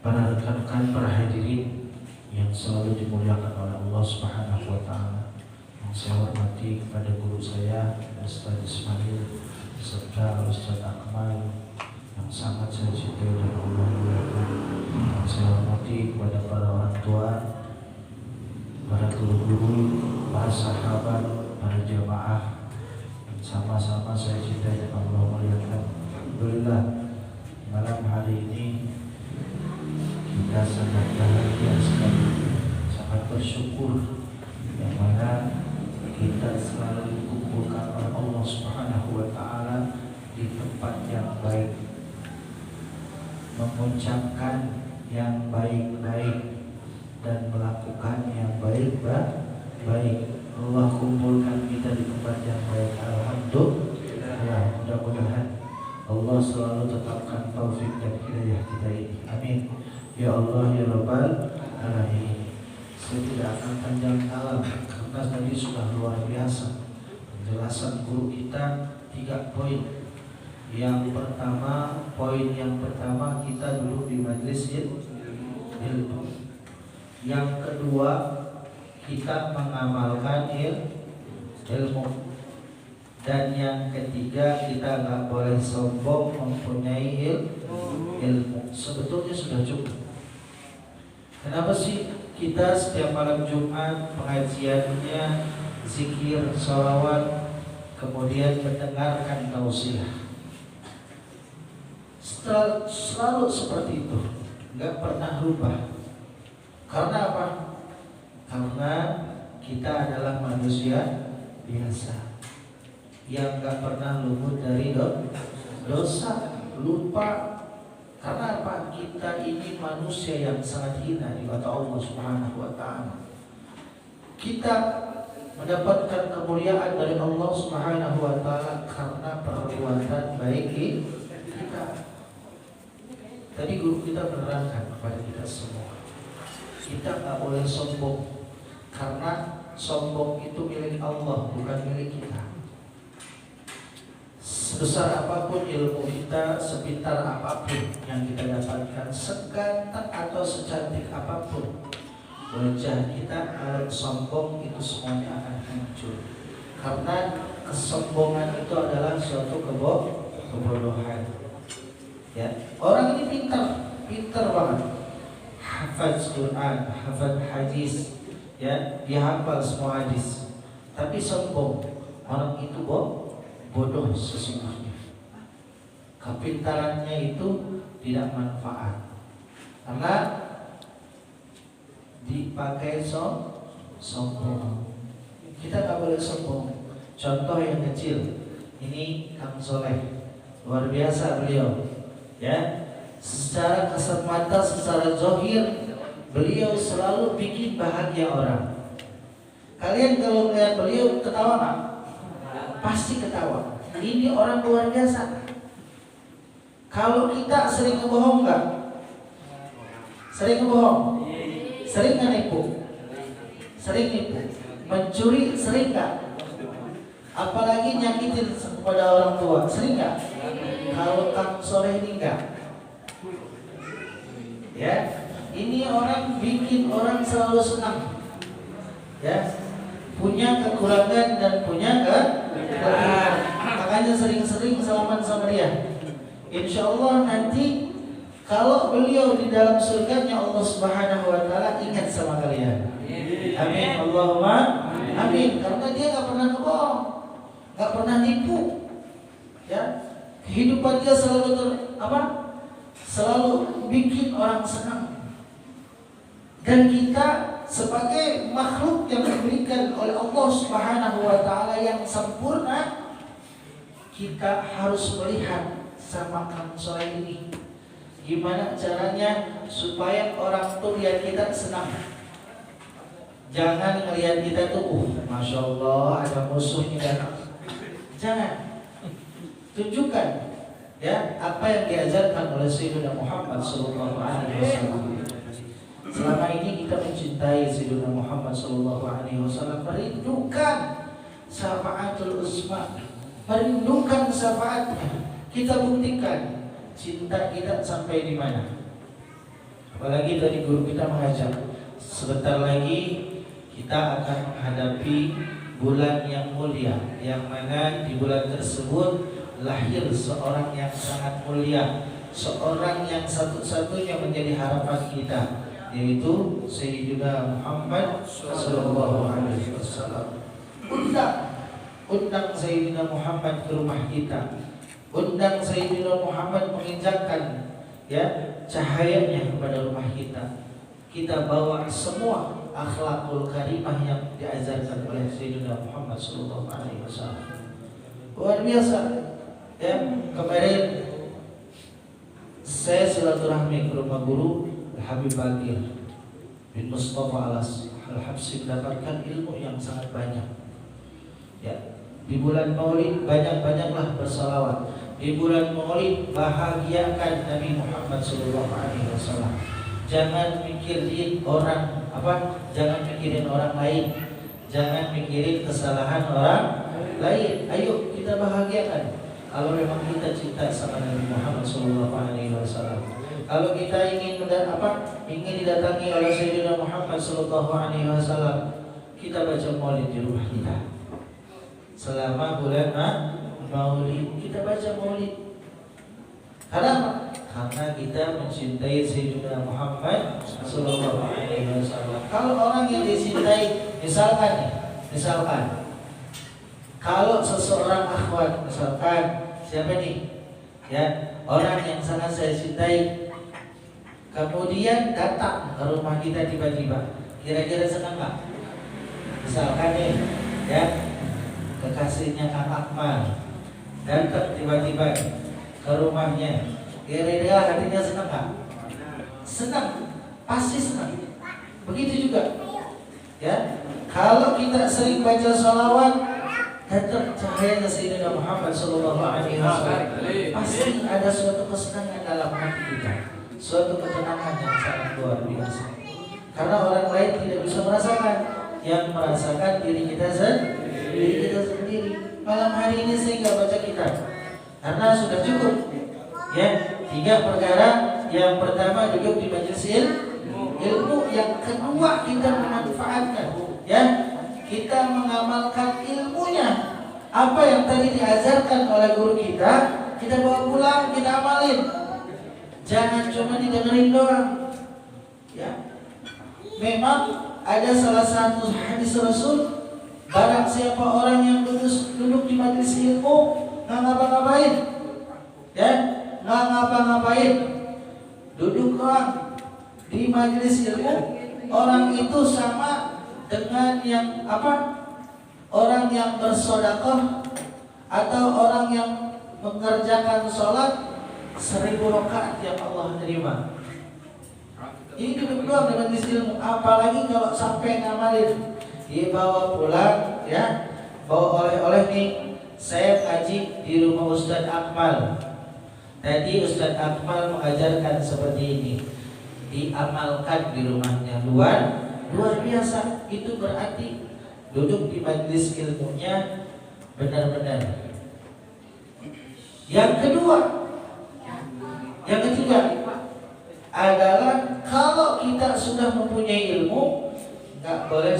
para rekan-rekan, para hadirin yang selalu dimuliakan oleh Allah Subhanahu wa taala. Yang saya hormati kepada guru saya Ustaz Ismail serta Ustaz Akmal yang sangat saya cintai dan Allah muliakan. Yang saya hormati kepada para orang tua, para guru-guru, para sahabat, para jamaah yang sama-sama saya cintai dan Allah muliakan. Alhamdulillah, malam hari ini kita sangat bahagia sekali, sangat bersyukur yang mana kita selalu dikumpulkan oleh Allah Subhanahu wa taala di tempat yang baik, mengucapkan yang baik-baik dan melakukan yang baik-baik. Allah kumpulkan kita di tempat yang baik. Alhamdulillah. Mudah-mudahan Allah selalu tetapkan taufik dan hidayah kita ini. Amin. Ya Allah ya Rabbal Alamin. Saya tidak akan panjang kalam karena tadi sudah luar biasa penjelasan guru kita 3 poin. Yang pertama, poin yang pertama kita duduk di majelis ilmu. Yang kedua, kita mengamalkan ilmu. Dan yang ketiga, kita nggak boleh sombong mempunyai ilmu. Sebetulnya sudah cukup. Kenapa sih kita setiap malam Jumat pengajiannya zikir, sholawat, kemudian mendengarkan tausiah? Selalu seperti itu, nggak pernah rubah. Karena apa? Karena kita adalah manusia biasa yang nggak pernah luput dari dosa, lupa. Karena apa? Kita ini manusia yang sangat hina di mata Allah Subhanahu wa taala. Kita mendapatkan kemuliaan dari Allah Subhanahu wa taala karena perbuatan baik kita. Tadi guru kita menerangkan kepada kita semua, kita nggak boleh sombong, karena sombong itu milik Allah, bukan milik kita. Sebesar apapun ilmu kita, sepintar apapun yang kita dapatkan, seganteng atau secantik apapun wajah kita, kalau sombong itu semuanya akan hancur. Karena kesombongan itu adalah suatu kebodohan. Ya, orang ini pintar banget, hafaz Quran, hafaz hadis, ya, dia hafal semua hadis, tapi sombong. Orang itu bodoh sesungguhnya. Kepintarannya itu tidak manfaat karena dipakai sombong. Kita nggak boleh sombong. Contoh yang kecil, ini Kang Soleh, luar biasa beliau. Ya, secara kasat mata, secara zahir, beliau selalu bikin bahagia orang. Kalian kalau lihat beliau ketawa nggak? Pasti ketawa. Ini orang luar biasa. Kalau kita sering ngebohong nggak? Sering ngebohong? Sering nggak nipu? Sering nipu. Mencuri sering nggak? Apalagi nyakitin kepada orang tua, sering nggak? Kalau Kang Soleh ini nggak. Ya, ini orang bikin orang selalu senang. Ya, punya kekurangan dan punya kelebihan. Makanya sering-sering salaman sama dia. Insya Allah nanti kalau beliau di dalam surganya Allah Subhanahu wa taala ingat sama kalian. Amin. Allahumma amin. Karena dia nggak pernah ngebohong, nggak pernah nipu. Ya, kehidupan dia selalu selalu bikin orang senang. Dan kita sebagai makhluk yang diberikan oleh Allah Subhanahu wa taala yang sempurna, kita harus melihat sama Kang Soleh ini gimana caranya supaya orang tuh lihat kita senang. Jangan ngelihat kita tuh, masya Allah ada musuhnya datang. Jangan. Tunjukkan ya apa yang diajarkan oleh Sayyidina Muhammad sallallahu alaihi wasallam. Selama ini kita mencintai Sayyidina Muhammad sallallahu alaihi wasallam, merindukan syafaatul uzma, merindukan syafaatnya. Kita buktikan cinta kita sampai di mana. Apalagi dari guru kita mengajar. Sebentar lagi kita akan menghadapi bulan yang mulia, yang mana di bulan tersebut lahir seorang yang sangat mulia, seorang yang satu-satunya menjadi harapan kita, yaitu Sayyidina Muhammad sallallahu alaihi wasallam. Undang Sayyidina Muhammad ke rumah kita. Undang Sayyidina Muhammad menginjakkan cahayanya kepada rumah kita. Kita bawa semua akhlakul karimah yang diajarkan oleh Sayyidina Muhammad sallallahu alaihi wasallam. Luar biasa. Kemarin saya silaturahmi ke rumah guru Habib Bakir bin Mustafa Al-Habsyi, mendapatkan ilmu yang sangat banyak. Di bulan Maulid banyak-banyaklah bersalawat. Di bulan Maulid bahagiakan Nabi Muhammad sallallahu alaihi wasallam. Jangan mikirin orang jangan mikirin orang lain. Jangan mikirin kesalahan orang lain. Ayo kita bahagiakan. Kalau memang kita cinta sama Nabi Muhammad sallallahu alaihi wasallam. Kalau kita ingin didatangi oleh Sayyidina Muhammad sallallahu alaihi wasallam, kita baca Maulid di rumah kita. Selama bulan Maulid kita baca Maulid. Karena apa? Karena kita mencintai Sayyidina Muhammad sallallahu alaihi wasallam. Kalau orang yang dicintai, misalkan kalau seseorang akhwat, misalkan siapa nih? Orang yang sangat saya cintai, kemudian datang ke rumah kita tiba-tiba, kira-kira senang nggak? Misalkan nih, kekasihnya Kang Akmal datang tiba-tiba ke rumahnya, kira-kira hatinya senang nggak? Senang, pasti senang. Begitu juga, kalau kita sering baca sholawat, datang cahaya Sayyidina Muhammad sallallahu alaihi wasallam, pasti ada suatu kesenangan dalam hati kita, suatu ketenangan yang sangat luar biasa. Karena orang lain tidak bisa merasakan, yang merasakan diri kita sendiri. Malam hari ini saya nggak baca kitab karena sudah cukup. 3 perkara. Yang pertama duduk di majelis ilmu. Yang kedua kita memanfaatkan, kita mengamalkan ilmunya. Apa yang tadi diajarkan oleh guru kita bawa pulang, kita amalin. Jangan cuma didengerin doang. Memang ada salah satu hadis Rasul, barang siapa orang yang duduk di majelis ilmu nggak ngapa-ngapain, nggak ngapa-ngapain, duduk doang di majelis ilmu, orang itu sama dengan yang orang yang bersedekah atau orang yang mengerjakan sholat 1000 rakaat yang Allah terima. Ini duduk doang di majelis ilmu, apalagi kalau sampai ngamalin, dibawa pulang, bawa oleh-oleh nih. Saya kaji di rumah Ustadz Akmal. Tadi Ustadz Akmal mengajarkan seperti ini, diamalkan di rumahnya. Luar biasa. Itu berarti duduk di majelis ilmunya benar-benar. Yang ketiga adalah kalau kita sudah mempunyai ilmu, nggak boleh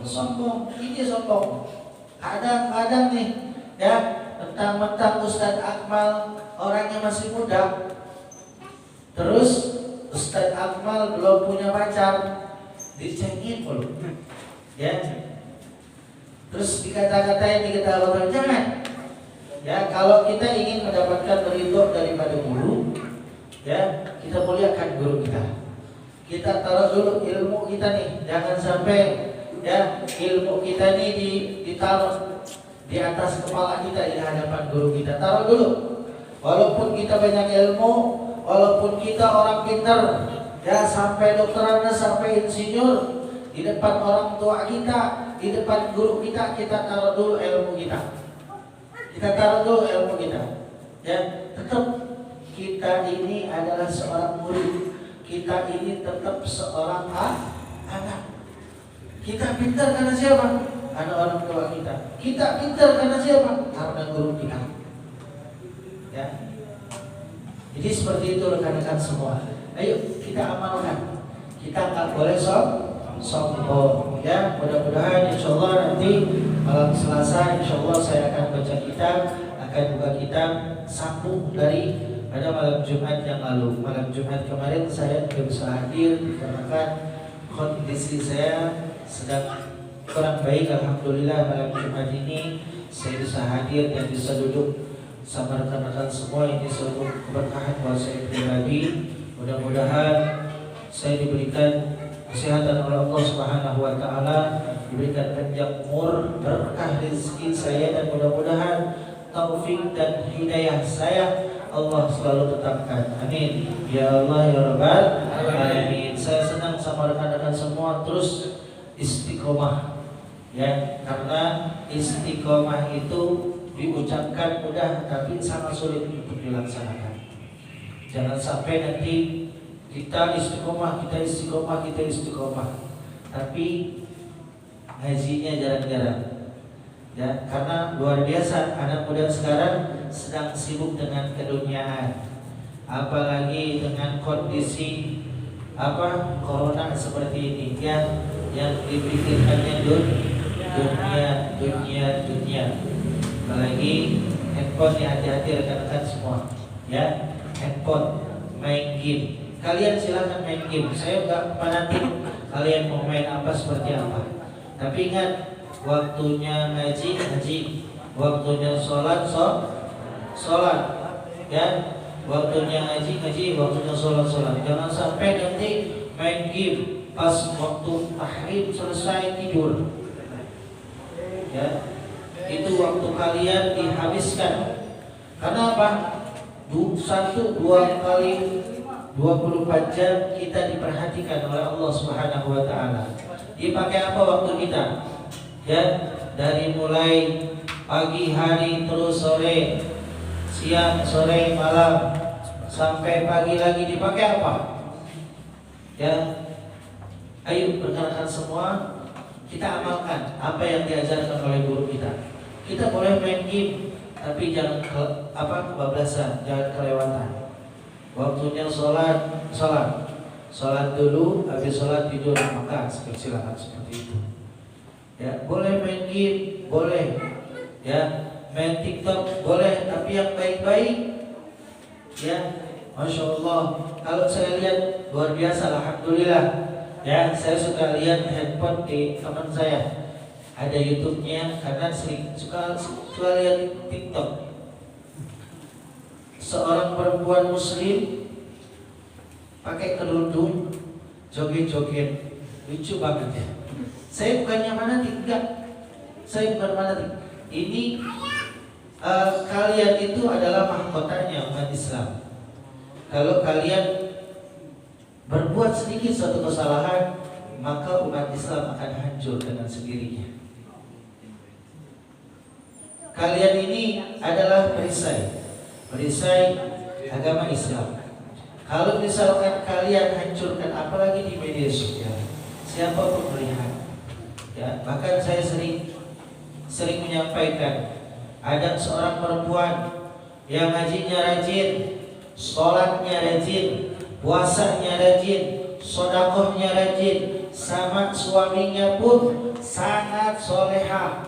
sombong. Ini sombong. Kadang-kadang nih, mentang-mentang Ustadz Akmal orangnya masih muda, terus Ustadz Akmal belum punya pacar, dicengin mulu, terus dikata-katain, diketawakan. Jangan. Kalau kita ingin mendapatkan ridho daripada guru, kita muliakan guru kita. Kita taruh dulu ilmu kita nih, jangan sampai ilmu kita nih ditaruh di atas kepala kita di hadapan guru kita. Taruh dulu. Walaupun kita banyak ilmu, walaupun kita orang pintar, sampai dokteran, sampai insinyur, di depan orang tua kita, di depan guru kita taruh dulu ilmu kita. Kita taruh dulu ilmu kita. Tetap kita ini adalah seorang murid. Kita ini tetap seorang anak. Kita pintar karena siapa? Karena orang tua kita. Kita pintar karena siapa? Karena guru kita. Jadi seperti itu rekan-rekan semua. Ayo kita amalkan. Kita nggak boleh sombong. Ya, mudah-mudahan insyaallah nanti malam Selasa insyaallah saya akan baca kitab, akan buka kitab sambung dari pada malam Jumat yang lalu. Malam Jumat kemarin saya tidak bisa hadir dikarenakan kondisi saya sedang kurang baik. Alhamdulillah malam Jumat ini saya bisa hadir dan bisa duduk sama rekan-rekan semua. Ini suatu keberkahan buat saya pribadi. Mudah-mudahan saya diberikan kesehatan oleh Allah Subhanahu wa taala, diberikan panjang umur, berkah rezeki saya, dan mudah-mudahan taufik dan hidayah saya Allah selalu tetapkan. Amin. Ya Allah ya Rabbal alamin. Saya senang sama rekan-rekan semua terus istiqomah. Ya, karena istiqomah itu diucapkan mudah tapi sangat sulit untuk dilaksanakan. Jangan sampai nanti kita istiqomah, tapi ngajinya jarang-jarang. Ya, karena luar biasa anak muda sekarang sedang sibuk dengan keduniaan. Apalagi dengan kondisi corona seperti ini yang dipikirkannya dunia. Apalagi handphone, ya, hati-hati rekan-rekan semua. Ya, handphone, main game. Kalian silakan main game. Saya enggak fanatik kalian mau main apa seperti apa. Tapi ingat, waktunya ngaji, waktunya sholat. Ya, waktunya ngaji, waktunya sholat. Jangan sampai nanti main game pas waktu tahrim selesai tidur. Ya, itu waktu kalian dihabiskan. Karena apa? 1-2 kali 24 jam kita diperhatikan oleh Allah Subhanahu wa taala. Dipakai apa waktu kita? Ya, dari mulai pagi hari terus sore, siang, sore, malam, sampai pagi lagi dipakai apa? Ya, ayo rekan-rekan semua kita amalkan apa yang diajarkan oleh guru kita. Kita boleh main game, tapi jangan kebablasan, jangan kelewatan. Waktunya sholat dulu, habis sholat tidur, maka silakan seperti itu. Ya, boleh main game, boleh. Ya, main TikTok boleh, tapi yang baik-baik. Ya, Masya Allah. Kalau saya lihat luar biasa, alhamdulillah. Ya, saya suka lihat handphone di teman saya. Ada YouTube-nya karena suka lihat TikTok. Seorang perempuan muslim pakai kerudung joget-joget, lucu banget ya. Saya bukannya fanatik, enggak. Saya bukan fanatik. Ini kalian itu adalah mahkotanya umat Islam. Kalau kalian berbuat sedikit suatu kesalahan, maka umat Islam akan hancur dengan sendirinya. Kalian ini adalah perisai agama Islam. Kalau misalkan kalian hancurkan, apalagi di media sosial, siapa pun melihat. Ya, bahkan saya sering menyampaikan, ada seorang perempuan yang ngajinya rajin, sholatnya rajin, puasanya rajin, sedekahnya rajin, sama suaminya pun sangat solehah.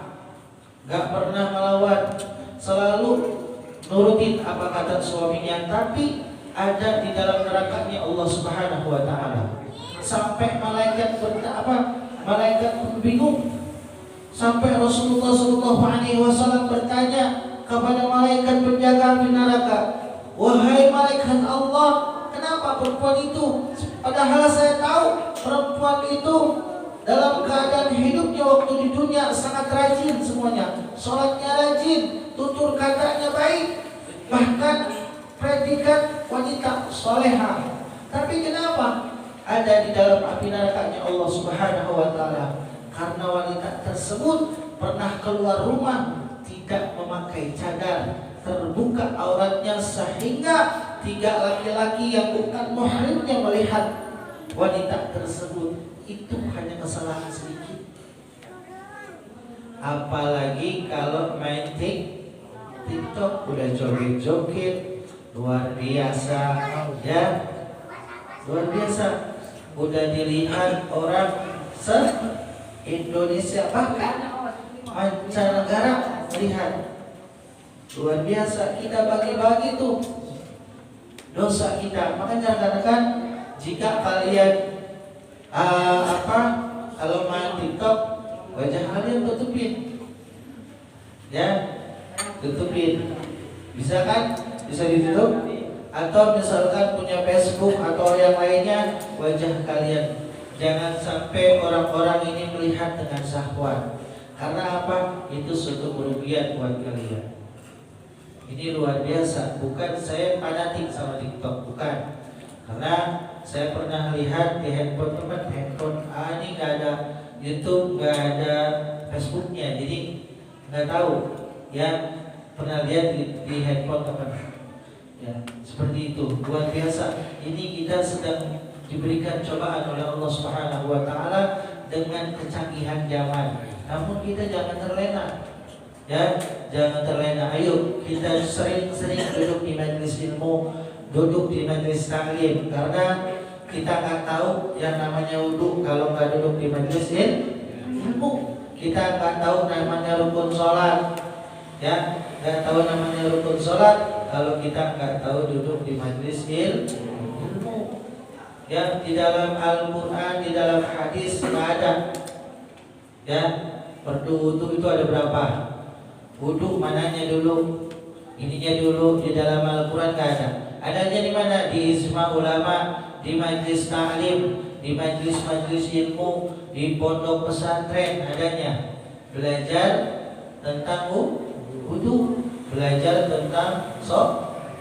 Gak pernah melawan, selalu nurutin apa kata suaminya, tapi ada di dalam nerakanya Allah Subhanahu wa taala. Sampai malaikat pun bingung. Sampai Rasulullah SAW bertanya kepada malaikat penjaga api neraka, "Wahai malaikat Allah, kenapa perempuan itu? Padahal saya tahu perempuan itu dalam keadaan hidupnya waktu di dunia sangat rajin semuanya. Sholatnya rajin, tutur katanya baik, bahkan predikat wanita soleha. Tapi kenapa ada di dalam api nerakanya Allah Subhanahu wa taala? Karena wanita tersebut pernah keluar rumah tidak memakai cadar, terbuka auratnya sehingga 3 laki-laki yang bukan muhrimnya melihat wanita tersebut. Itu hanya kesalahan sedikit. Apalagi kalau main TikTok udah joget-joget luar biasa, ya. luar biasa. Udah dilihat orang se-Indonesia bahkan mancanegara melihat. Luar biasa, kita bagi-bagi tuh dosa kita. Makanya rekan-rekan, jika kalian kalau main TikTok, wajah kalian tutupin, ya, tutupin. Bisa kan? Bisa ditutup. Atau misalkan punya Facebook atau yang lainnya, wajah kalian jangan sampai orang-orang ini melihat dengan syahwat. Karena apa? Itu suatu kerugian buat kalian. Ini luar biasa. Bukan saya fanatik sama TikTok, bukan. Karena saya pernah lihat di handphone teman, handphone ini nggak ada YouTube, nggak ada Facebooknya, jadi nggak tahu. Ya, pernah lihat di handphone teman. Ya, seperti itu. Luar biasa. Ini kita sedang diberikan cobaan oleh Allah Subhanahu wa taala dengan kecanggihan zaman. Namun kita jangan terlena. Ya, jangan terlena. Ayo kita sering-sering duduk di majelis ilmu, duduk di majelis taklim, karena kita nggak tahu yang namanya wudu kalau nggak duduk di majelis ilmu. Kita nggak tahu namanya rukun sholat, ya, nggak tahu namanya rukun sholat kalau kita nggak tahu duduk di majelis ilmu. Ya, di dalam Al-Quran, di dalam hadis nggak ada. Ya, wudu itu ada berapa? Wudu mananya dulu, ininya dulu, di dalam Al-Quran nggak ada. Adanya di mana? Di ijma ulama, di majlis ta'lim, di majlis-majlis ilmu, di pondok pesantren adanya. Belajar tentang wudu, belajar tentang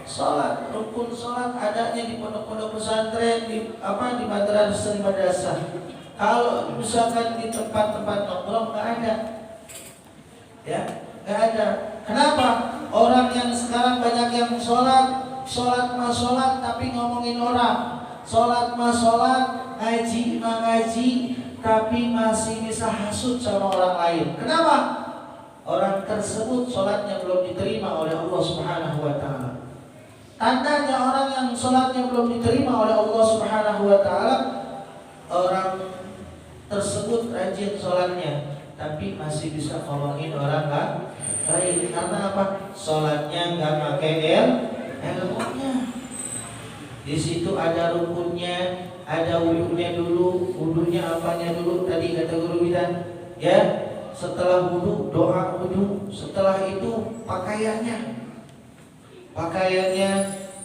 sholat, rukun sholat adanya di pondok-pondok pesantren, di madrasah. Kalau misalkan di tempat-tempat nongkrong nggak ada, ya. Gak ada. Kenapa? Orang yang sekarang banyak yang sholat mah sholat tapi ngomongin orang. Sholat mah sholat, ngaji mah ngaji, tapi masih bisa hasut sama orang lain. Kenapa? Orang tersebut sholatnya belum diterima oleh Allah Subhanahu wa ta'ala. Tandanya orang yang sholatnya belum diterima oleh Allah Subhanahu wa ta'ala, orang tersebut rajin sholatnya tapi masih bisa ngomongin orang lain. Karena apa? Sholatnya nggak pakai ilmunya. Di situ ada rukunnya, ada wudunya dulu, wudunya apanya dulu tadi kata guru kita, ya. Setelah wudu doa wudu, setelah itu pakaiannya,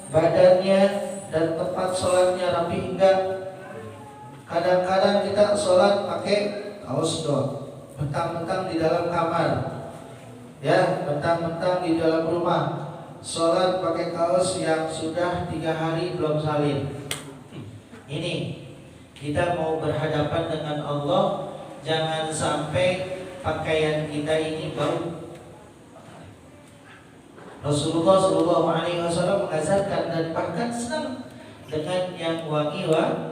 badannya dan tempat sholatnya rapi enggak. Kadang-kadang kita sholat pakai kaos doang, mentang-mentang di dalam kamar, ya, mentang-mentang di dalam rumah, sholat pakai kaos yang sudah 3 hari belum salin. Ini kita mau berhadapan dengan Allah, jangan sampai pakaian kita ini bau. Rasulullah SAW mengajarkan dan bahkan senang dengan yang wangi-wangi.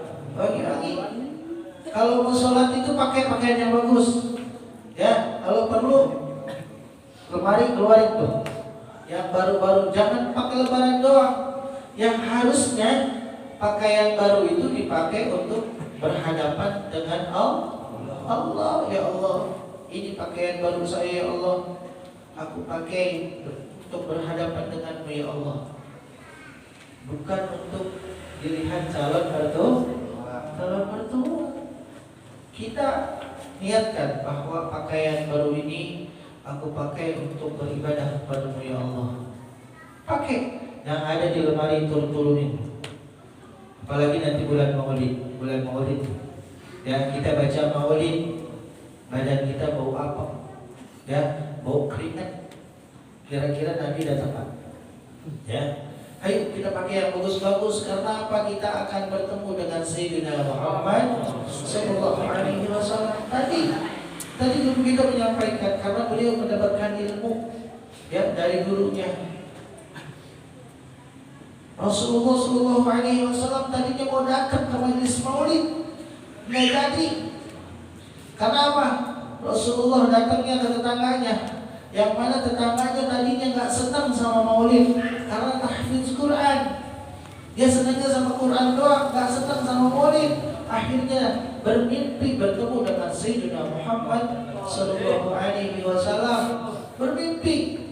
Kalau mau sholat itu pakai pakaian yang bagus, ya. Kalau perlu lemari keluarin tuh yang baru-baru, jangan pakai lebaran doang. Yang harusnya pakaian baru itu dipakai untuk berhadapan dengan Allah. Ya Allah, ini pakaian baru saya, ya Allah, aku pakai untuk berhadapan denganmu, ya Allah. Bukan untuk dilihat calon mertua. Kita niatkan bahwa pakaian baru ini aku pakai untuk beribadah kepadamu, ya Allah. Pakai yang ada di lemari, turun-turunin. Apalagi nanti bulan Maulid. Ya, kita baca Maulid, badan kita bau apa? Ya, bau keringat. Kira-kira Nabi datang apa? Ya. Ayo kita pakai yang bagus-bagus, karena apa? Kita akan bertemu dengan Sayyidina Muhammad sallallahu alaihi wasallam. Tadi guru kita menyampaikan, karena beliau mendapatkan ilmu, ya, dari gurunya. Rasulullah sallallahu alaihi wasallam tadinya mau datang ke majelis Maulid, nggak jadi. Karena apa? Rasulullah datangnya ke tetangganya, yang mana tetangganya tadinya nggak senang sama Maulid karena tahfidz Quran. Dia senangnya sama Quran. Quran doang, nggak senang sama maulid. Akhirnya bermimpi bertemu dengan Sayyidina Muhammad Sallallahu Alaihi Wasallam. Bermimpi,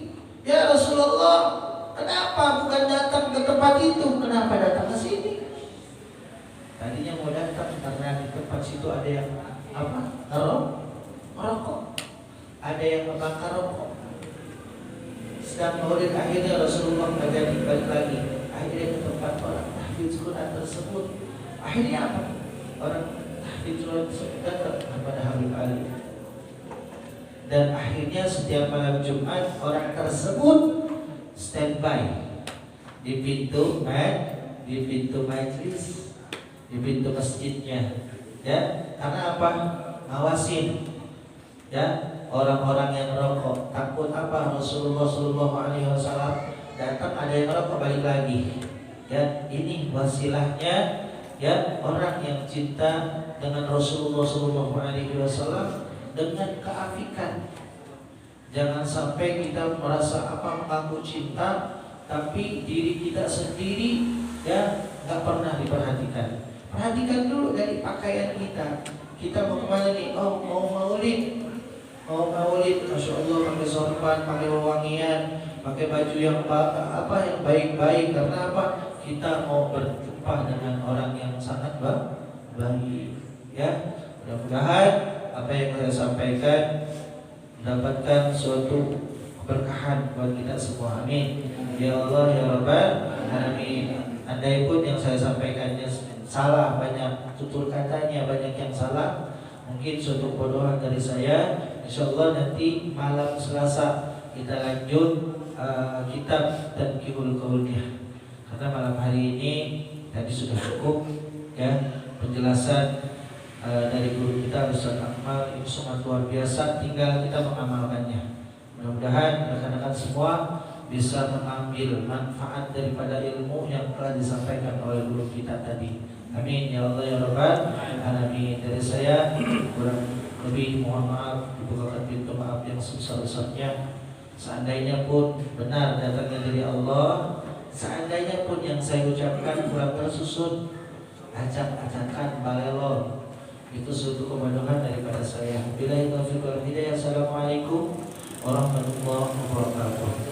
ya Rasulullah, kenapa bukan datang ke tempat itu? Kenapa datang ke sini? Tadinya mau datang karena di tempat situ ada yang apa? Rokok. Ada yang membakar rokok. Sedang maulid akhirnya Rasulullah balik lagi. Akhirnya ke tempat orang tahfidz Quran tersebut. Akhirnya apa? Orang tahfidz Quran tersebut datang kepada Habib Ali. Dan akhirnya setiap malam Jumat orang tersebut standby di pintu majlis, di pintu masjidnya, ya. Karena apa? Ngawasin, ya, orang-orang yang rokok. Takut apa? Rasulullah Shallallahu Alaihi Wasallam datang ada yang rokok balik lagi. Ya, ini wasilahnya, ya, orang yang cinta dengan Rasulullah Shallallahu Alaihi Wasallam dengan keafikan. Jangan sampai kita merasa apa mengaku cinta, tapi diri kita sendiri, ya, nggak pernah diperhatikan. Perhatikan dulu dari pakaian kita. Kita mau kemana nih? Oh, mau maulid. Masya Allah, pakai sorban, pakai wewangian, pakai baju yang yang baik-baik. Karena apa? Kita mau berjumpa dengan orang yang sangat baik. Ya, mudah-mudahan apa yang saya sampaikan mendapatkan suatu keberkahan buat kita semua. Amin. Ya Allah ya Rabbal Alamin. Andai pun yang saya sampaikannya salah, banyak tutur katanya banyak yang salah, mungkin suatu kebodohan dari saya. Insyaallah nanti malam Selasa kita lanjut kitab Tanqihul Qauliyah. Karena malam hari ini tadi sudah cukup, ya, penjelasan dari guru kita Ustaz Akmal yang sangat luar biasa. Tinggal kita mengamalkannya. Mudah-mudahan rekan-rekan semua bisa mengambil manfaat daripada ilmu yang telah disampaikan oleh guru kita tadi. Amin ya Allah ya Rabbal Alamin. Dari saya kurang lebih mohon maaf, dibukakan pintu maaf yang sebesar-besarnya. Seandainya pun benar datangnya dari Allah, seandainya pun yang saya ucapkan kurang tersusun, acak-acakan, balelor, itu suatu kebodohan daripada saya. Billahi taufiq wal hidayah. Assalamualaikum warahmatullahi wabarakatuh.